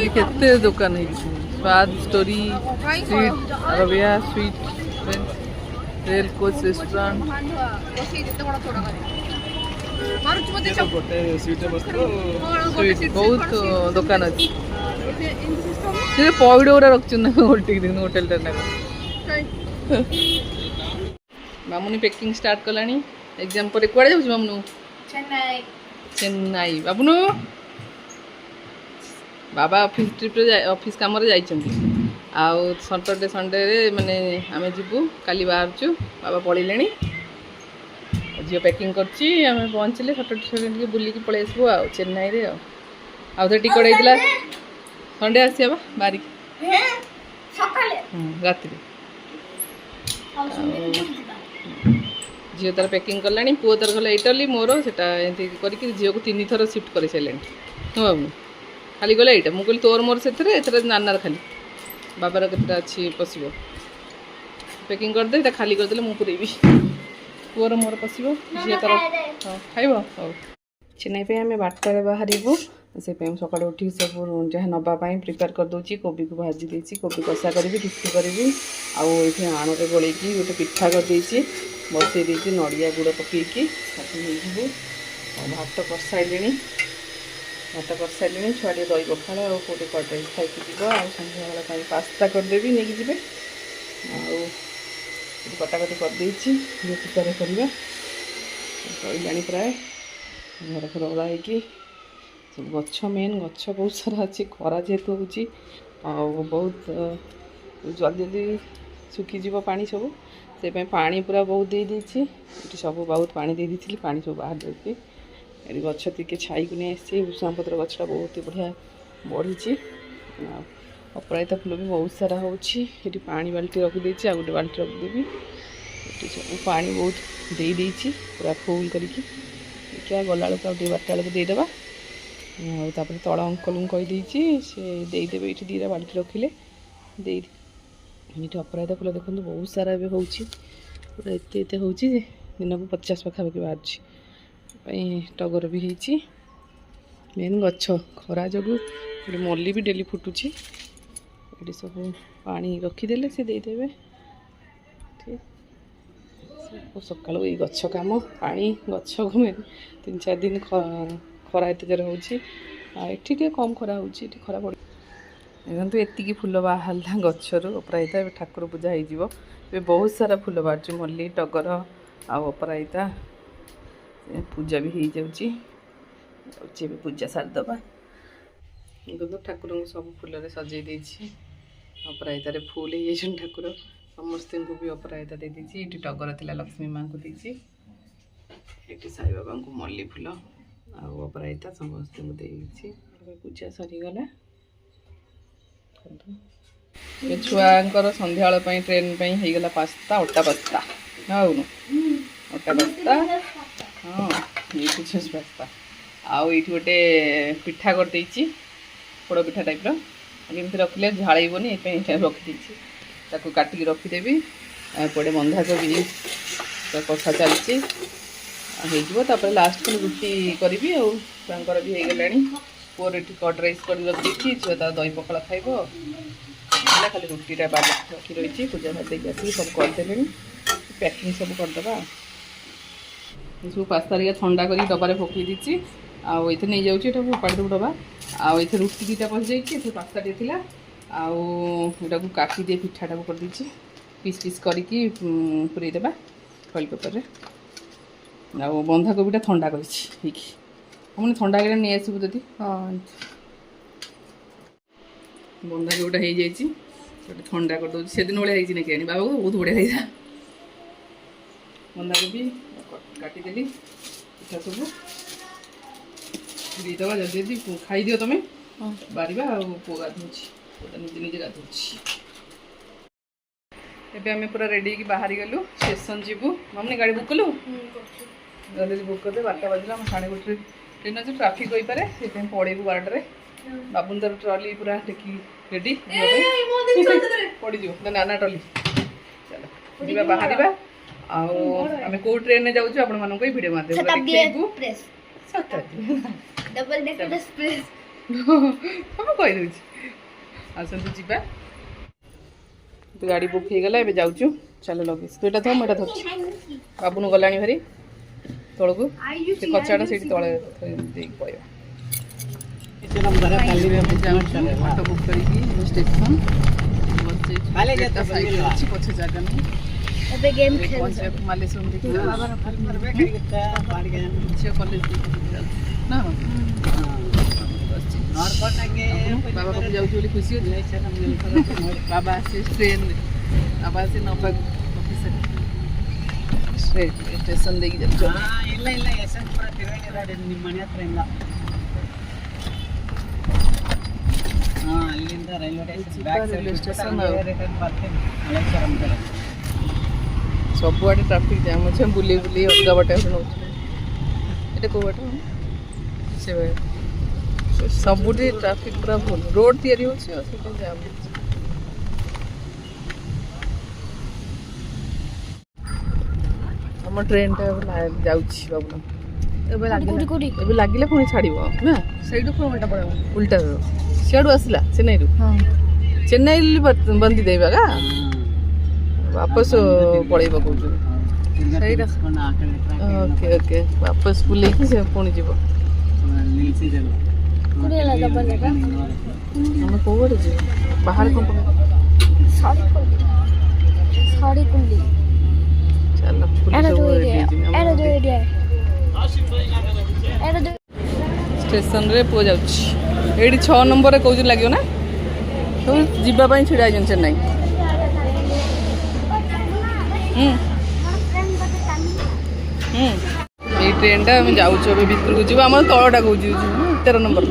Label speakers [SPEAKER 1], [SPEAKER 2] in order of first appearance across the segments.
[SPEAKER 1] केते दुकान है स्वाद story sweet Arabia sweet rail coach restaurant sweet बहुत दुकान अच्छी पौड़ गुड़ा रखुन होटेल मामुनी पैकिंग स्टार्ट कला एग्जाम पर कड़े जाऊँ मामुनु चेन्नई बाबुनु बाबा ऑफिस ट्रिप ऑफिस काम आउ सैटरडे संडे माने आमे जीवु काली बाहरचु बाबा पड़े झील पैकिंग करची आमे पहुँचले सैटरडे संडे बुलिकी पलि आसबु आ चेन्नई रे आउ तो टिकट होता संडे आसिया बारिक राति झील तार पैकिंग कला पुओ तार गला इटाली मोर से करके झील को 3 थर शिफ्ट कर सारे बाबू खाली गला यहाँ मुझे कहली तोर मोर से नानार खाली बाबार केतटा अच्छी पशु पैकिंग करदे खाली करदे मुझे पुअर मोर पशु झील तार खाइब हौ चेन्नई पे आम बारटार बाहर से सकाल उठी सब जहाँ नापी प्रिपेयर करदे कोबी को भाजी देती कोबी कषा करी टिक्की करी आठ आण में गोलैकी गोटे पिठा करदे बसई देती नड़िया गुड़ पकईकी भात कर सारे भात कर सारे छुआ दही पखाड़ और कौटे कर्ड राइस खाई सन्ध्या बेला पास्ता करदेवी नहीं जी कटाकटी करदे प्रिपेयर करवा सैला प्राय घर घर ओला हो सब गछ मेन गछ बहुत सारा अच्छी खरा जेहेतु हो बहुत जल्दी जल्दी सुखीज पानी सब से पानी पूरा बहुत दे देती सब बहुत पानी दे दी पानी सब बाहर जाती ये गछ टे छाई को नहीं आसी भूषण पत्र गछटा बहुत बढ़िया बढ़ी अपराजिता फूल भी बहुत सारा होती पानी बाल्टी रखिदे आ गोटे बाल्टी रखिदेवी ये सब पानी बहुत दे देती पूरा फुल करके देखिए गला बेलू आगे 12टा बेलू देदेबा तापर तल अंकल को कहीदे से देदेवे ये 2टा बाल्टी रखिले दे ये अपराजिता फूल देखो बहुत सारा ए हो पूरा एत हो दिन को 50 पाखापाखि बाहर टगर भी होती मेन गछ खरा जो मल्ली भी डेली फुटुची ये सब पानी रखीदे से देदेवे ठीक सका ये गछ कम पानी गछ को 3-4 दिन खरा एत जोर होती कम खरा होती खरा पड़ देखो एतिकी फूल बाहर गचरू अपराजिता ठाकुर पूजा हो बहुत सारा फूल बाहर मल्ली टगर अपराजिता पूजा भी हो जाऊँगी पूजा सारदबा देखो ठाकुर को सब फूल सजे अपराजितार फुल हो ठाकुर समस्त को भी अपराजिता दे दी ये टगर थी लक्ष्मी माँ को देती ये साई बाबा को मल्ली फूल अपराजिता समस्त को दे पूजा सरीगला छुआर सन्ध्या ट्रेन होगला पास्ता अटा पास्ता हाँ अटा पास्ता हाँ ये पास्ता आउ ये गोटे पिठा करदे पोड़ पिठा टाइप रखी रखिले झाड़बनी ये रखीदी ताको काटिकी रखीदेवी पड़े बंधाकोबी कषा चलती हो लास्ट को रुटी करी आर भी होगला पुअर ये कर्ड राइस कर रखी झील तार दही पखाड़ खाइब खाली रुटीटा रखी रही पूजा भात देखिए आसिक सब करदे पैकिंग सब करदे सब पास्ता रिया ठंडा कर डबारे पकई दी आउ नहीं जाऊँ फोपाड़ी देव डबा आउ रुटी 2टा पशि जाइए पास्ता टे थी आउटा को काटी दिए पिठाटा को कर दीजिए पीस पीस करके पूरे देवा फॉइल पेपर रे आउ बंधाकोबीटा ठंडा कर हमने ठंडा कर नहीं आसबू दीदी हाँ बंधाकोबीटा हो जाए ठंडा कर दूसरी से दिन भाई ना कि बाबा को बहुत बढ़िया खाई बंधाकोबी काटिदेली पिठा सब दीदवा जल्दी खाई दियो तुम बारिबा पु गाधोची निजे निजे गाधोची एबे आम पूरा रेडी की बाहरी गलु स्टेशन जीवु मम्मी गाड़ी बुक कलु जल्दी बुक करदे 12टा बजला 1:30 ट्रेन अच्छे ट्राफिक हो पारे से पड़ेबू 12टारे बाबुन तर ट्रॉली पूरा टेकी रेडी पड़ी जो नाना ट्रॉली चलो जीवा बाहरिबा आम कौ ट्रेन में जाऊँ आपण मानक भिडियो माध्यम
[SPEAKER 2] डबल डेकर एक्सप्रेस
[SPEAKER 1] हम कही दूँ आसतु जा गाड़ी बुक हो गला ए जाऊँ चलो लगेज तो यहाँ थम यहाँ धर बाबुन गला भारी तौक से कचाड़ा से तले पड़े ऑटो बुक कर स्टेशन पछे जगह नहीं मालेश्वर कॉलेज ना बाबा को जाऊँ खुशी हो बाबा आसे ट्रेन बाबा आसे नौका स्टेशन देखिए रैलवे स्टेशन सबुआड़े ट्राफिक जाम अच्छे बुले बुले अलग बाटे नौ ये कौ बाट से सबुठी ट्राफिक पूरा भूल रोड तैयारी होची जाम हम ट्रेन टा जाउछि बाबू ए लगिले पुणी छाड़ ना सही उल्टा सियाड़ू आसला चेन्नई चेन्नई बंदी देवा का वापस पड़े कौन ओके ओके वापस बुले से पुणी जीव हम कौटे जी बाहर कौन स्टेशन रे पु जा 6 नंबर कौन लगे ना तो जीवाई छिड़ा चेन्नई ये ट्रेन टा जाऊँ भितर को जीव आम तलटा कौन 13 नंबर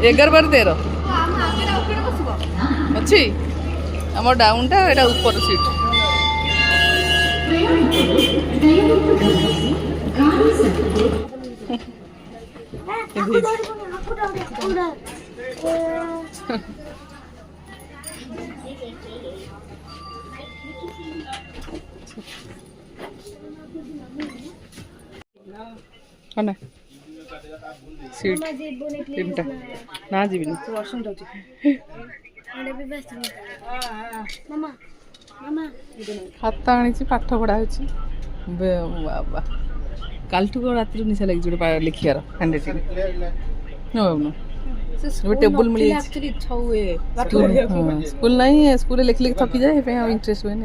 [SPEAKER 1] 11/12 अच्छी आम डाउन टा यहाँ ऊपर सीट ना सीट तीनटा ना जीवन खाता आनी पाठ पढ़ा बाबा काल रात निशा लगी जो लिखार हैंड राइटिंग टेबुल मिल स्कूल नहीं स्कूल लिख लिख थकी जाए इंटरेस्ट हुए ए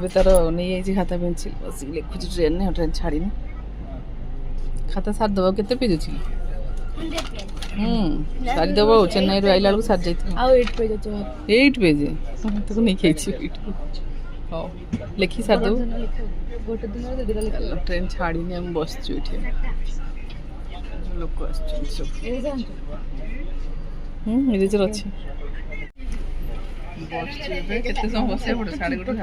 [SPEAKER 1] तार नहीं खाता पेनसिल बस लिखुची ट्रेन ने ट्रेन छाड़ी खाता सार दबा के पेज अच्छी सारी दबा चेन्नई रू आइला बेलू सारी जाइए 8 पेज तो नहीं खाई हाँ लिखी सार दब ट्रेन छाड़ी आम बस लोक इरेजर अच्छे केते समय बस पड़े 7:30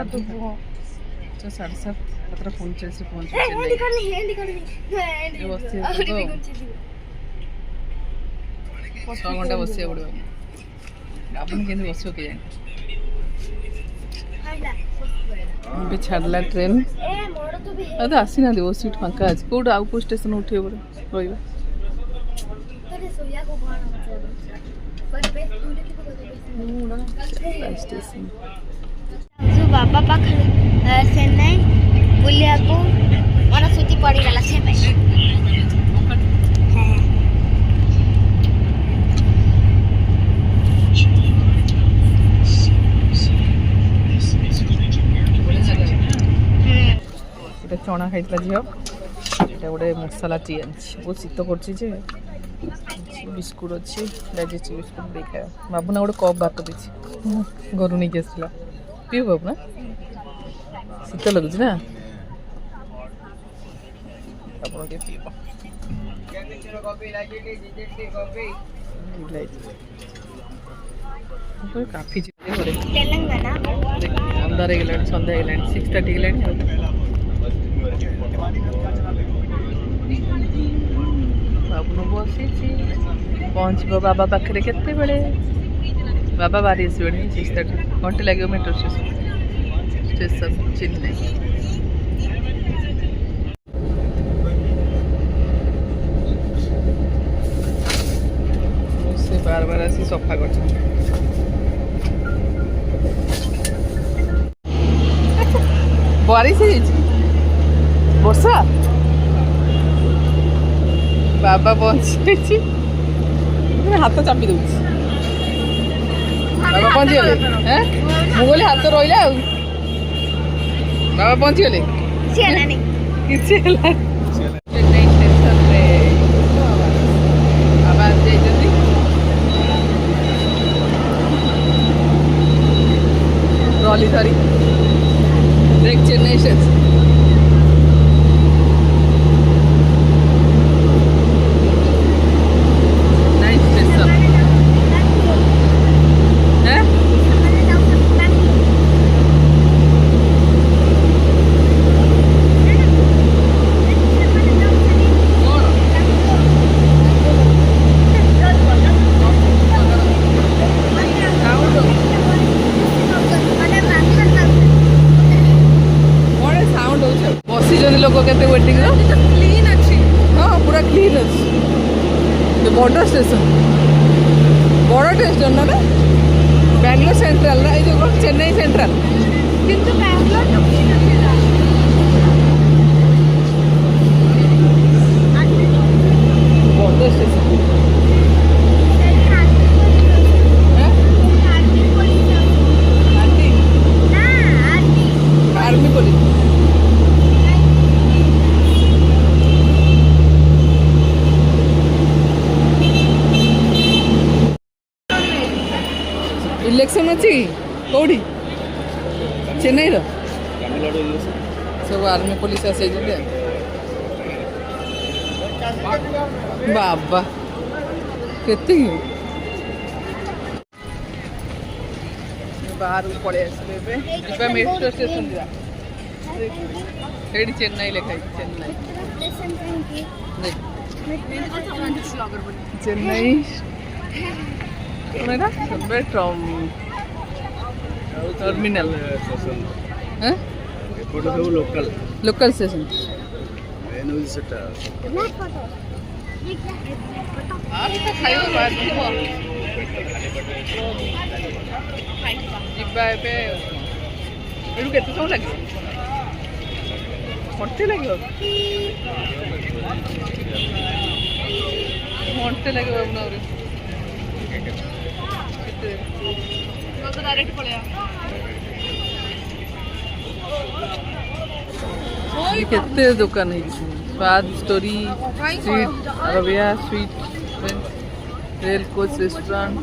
[SPEAKER 1] 7:30 7:45 पहुँच बस 6 घंटा बस पड़ो आपन के बस के जाए छाड़ा ट्रेन तो आसी ना बस सीट फाँका अच्छे कौट आउ कौ स्टेशन उठे रहा स्टेशन
[SPEAKER 2] बाबा पाखे चेन्नई बुलिया को मन सुती पड़ी गला से
[SPEAKER 1] चना खाई झील ये गोटे मसला टी बहुत शीत कर बिस्कुट अच्छी डाइजेस्टिव बिस्कुट दे खाया बाबूना गोटे कप भात देती घर नहीं आसला पीव बाबूना शीत लगुच ना काफी अंधार गला सन्ध्या गला 6:30 गला बाबू बसी ପହଞ୍ଚିବ ବାବା ପାଖରେ କେତେବେଳେ ବାବା ବାହାରି ଆସିବେଣି 6:30 ଘଣ୍ଟେ ଲାଗିବ ମେଟ୍ରୋ ଷ୍ଟେସନ ଚେନ୍ନାଇ। ସେ ବାର ଆସି ସଫା କରୁଛନ୍ତି। ବାରିଶ ହେଇଯାଇଛି ବର୍ଷା ବାବା ପହଞ୍ଚିଯାଇଛି ହାତ ଚାପି ଦଉଛି ବାବା ପହଞ୍ଚିଗଲେ ମୁଁ କହିଲି ହାତ ରହିଲା ଆଉ ବାବା ପହଞ୍ଚିଗଲେ କିଛି ହେଲା ଚେନ୍ନାଇ ଷ୍ଟେସନରେ ବାବା ଯାଇଛନ୍ତି ट्रॉली धरी देख चेन्नई स्टेशन नाइस स्टेशन है लोक के वेटिंग क्लीन अच्छी हाँ पूरा क्लीन अच्छी बड़ स्टेशन बड़ स्टेशन ना बैंगलोर सेंट्रल ना ये जो चेन्नई सेंट्रल किंतु बैंगलोर तो क्लीन अच्छी बड़ स्टेशन आर्मी पुलिस इलेक्शन अच्छी कौड़ी चेन्नई सब आर्मी पुलिस आसे बाबा केते बाहर पड़े आसले मेट्रो स्टेशन एडी चेन्नई लिखाई Chennai Chennai terminal local station केते समय लगे घंटे लगे घंटे लगे डायरेक्ट पड़े केते दुकान है स्वाद story street Arabia sweet rail coach restaurant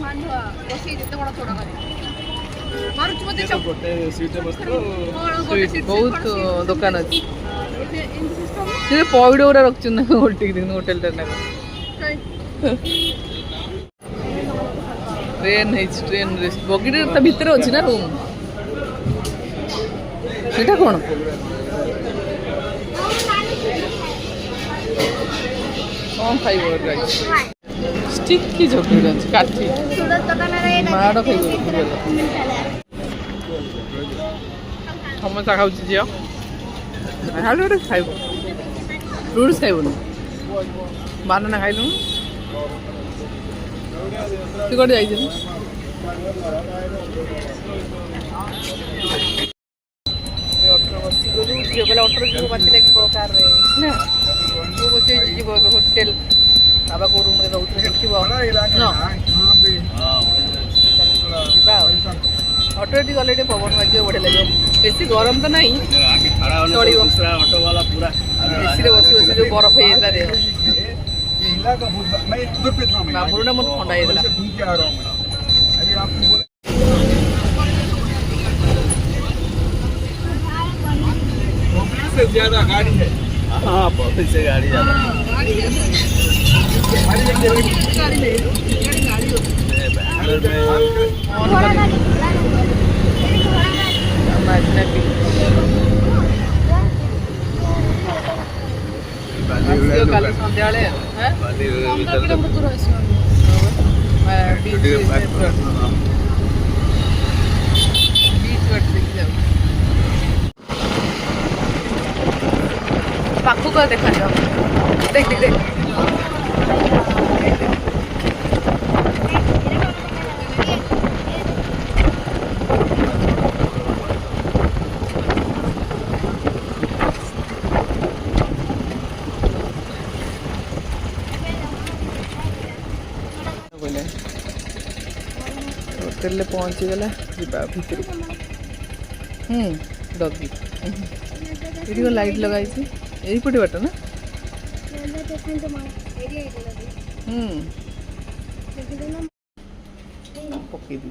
[SPEAKER 1] बहुत दुकान अच्छी पइड गुरा रखी उल्टी होटेल ट्रेन है ट्रेन बगी भितर अच्छी ना रूम सेटा कौन कौन खाइब स्टिक की झोपड़ी अच्छी काठी माड़ खाइब समोसा खाऊँ झील खाइब फ्रुट्स खाइबन बानाना खाइलु तू कौन जाइए झील कहला अटर जो बाती लगे कार ना तू बस जीव होटेल बाबा को रूम में रोचे देखिए अटो टी गले पवन बाजे बढ़िया लगे बेसी गरम तो नहीं चलो एसी बस बस जो बरफ हो जाता देह बाबू ना मत ठंडा
[SPEAKER 3] से ज्यादा गाड़ी है हाँ बहुत से गाड़ी ज्यादा
[SPEAKER 1] काली संध्या बीच बाटे देखी जाऊ पाखक देखा जाओ देख देख देख होटेल पहुँची गला जा भितर डगी ये लाइट लगाई यही पटे बाट ना पकई दी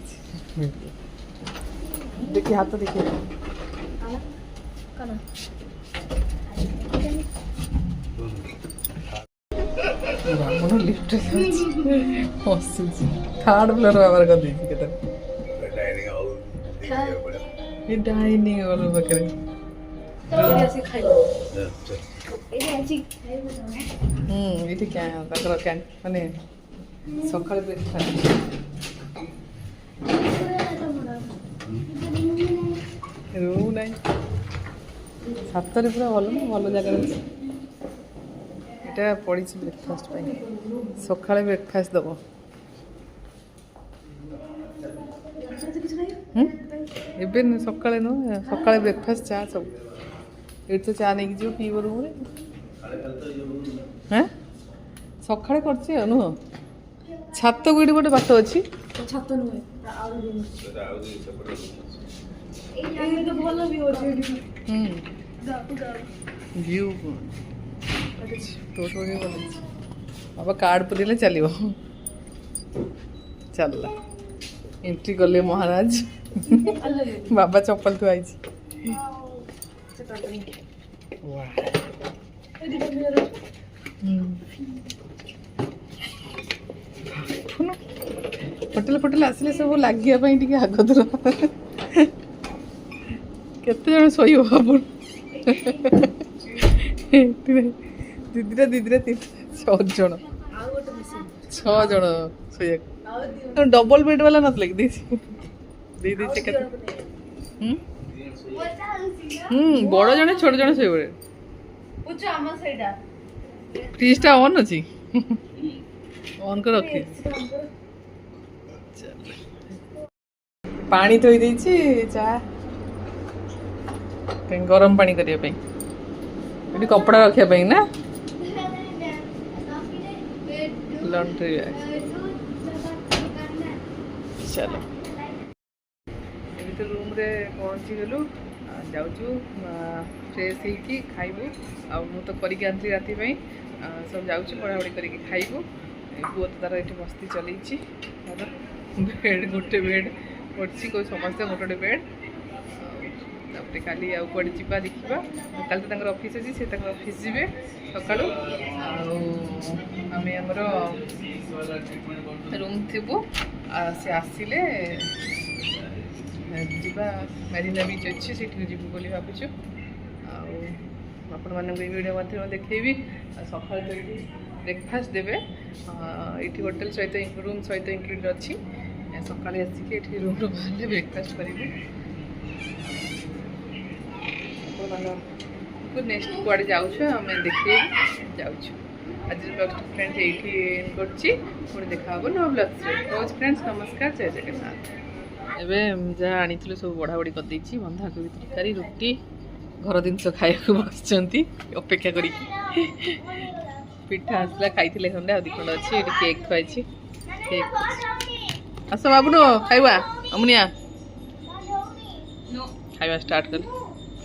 [SPEAKER 1] देखिए हाथ देखिए ब्राह्मण लिफ्ट हसुची थर्ड फ्लोर व्यवहार कर देछि केते ये डाइनिंग हॉल पाखरे ये क्या ताकर कैन माने सकाळ ब्रेकफास्ट रूम नहीं सातरे पूरा भल जगह এটা পড়িছি ব্রেকফাস্ট পাই সকালে ব্রেকফাস্ট দেব ଏବେ ସକାଳେ ନୁହଁ ସକାଳେ ବ୍ରେକଫାଷ୍ଟ ଚା ସବୁ ଏଇଠି ତ ଚା ନେଇକି ଯିବ ପିଇବ ରୁମ୍ରେ ହଁ ସକାଳେ କରିଛି ଆଉ ନୁହଁ ଛାତକୁ ଏଇଠି ଗୋଟେ ବାଟ ଅଛି
[SPEAKER 2] ଛାତ ନୁହେଁ ଭଲ
[SPEAKER 1] ଭିଉ टोटो बाबा कार्ड पुरेले चलो चलला एंट्री कले महाराज बाबा चप्पल तो आई होटेल फोटेल आसिले सब लगे आग दूर केते जन शोब आप दीदी दीदी 6 जन 6 जन शोया डबल बेड वाला ना लगे दीदी बड़ जने छोट जने शोबे फ्रिजटा ऑन अच्छी ऑन कर रखी पानी थोई देछि चा गरम पानी करने ये कपड़ा रखापी ना लॉन्ड्री चलो ये रूम रे पहुँची गलु जाऊँ फ्रेश होगी खाइबू आ तो करके आनी राति सब जाऊँ पढ़ापढ़ी करके खाइबू पुओ तो तार ये मस्ती चलई बेड गोटे बेड पड़ी कौ समस्ते गोटे गोटे बेड तापर काली आउ कड़े जा देखा कल तो ऑफिस अच्छी से ऑफिस जी सका आम रूम थी से आसिले जा मेरीना बीच अच्छी से जीवु बोली भावुँ आपण मानक वीडियो मध्य देखी सका तो ये ब्रेकफास्ट देवे ये होटेल सहित रूम सहित इंक्लूड अच्छी सका आसिक रूम रू बाहर ब्रेकफास्ट करेंगे नेक्स्ट कुआड़े जाऊँ आम देखे जाऊँ आज ब्लॉग फ्रेंड्स ये पुणी देखा नो ब्लॉग्स रोज फ्रेंड्स नमस्कार जय जगन्नाथ एवं जहाँ आनी सब बढ़ा बढ़ी करदे बंधाकोबी तरकारी रुटी घर जिनस खाया बस अपेक्षा कर पिठा आसला खाई खंडे आ खंड अच्छी केक थी केक आस बाबू खाइबा अमुनिया खाइबा स्टार्ट कर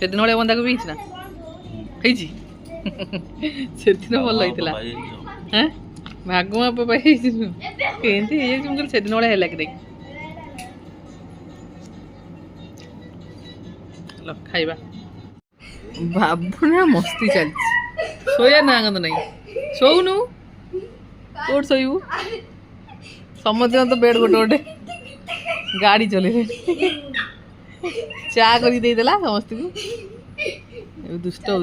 [SPEAKER 1] से दिन भाई बंधाकोबी ना खाई से दिन भल होता हाँ भागुआ पापा से दिन भाई है कि खाइबा बाबू मस्ती चलती सोया ना गंद नहीं शोनु कौट शोबू समझ तो बेड गोटे गोटे गाड़ी चले चा कर समस्त को दुष्ट हो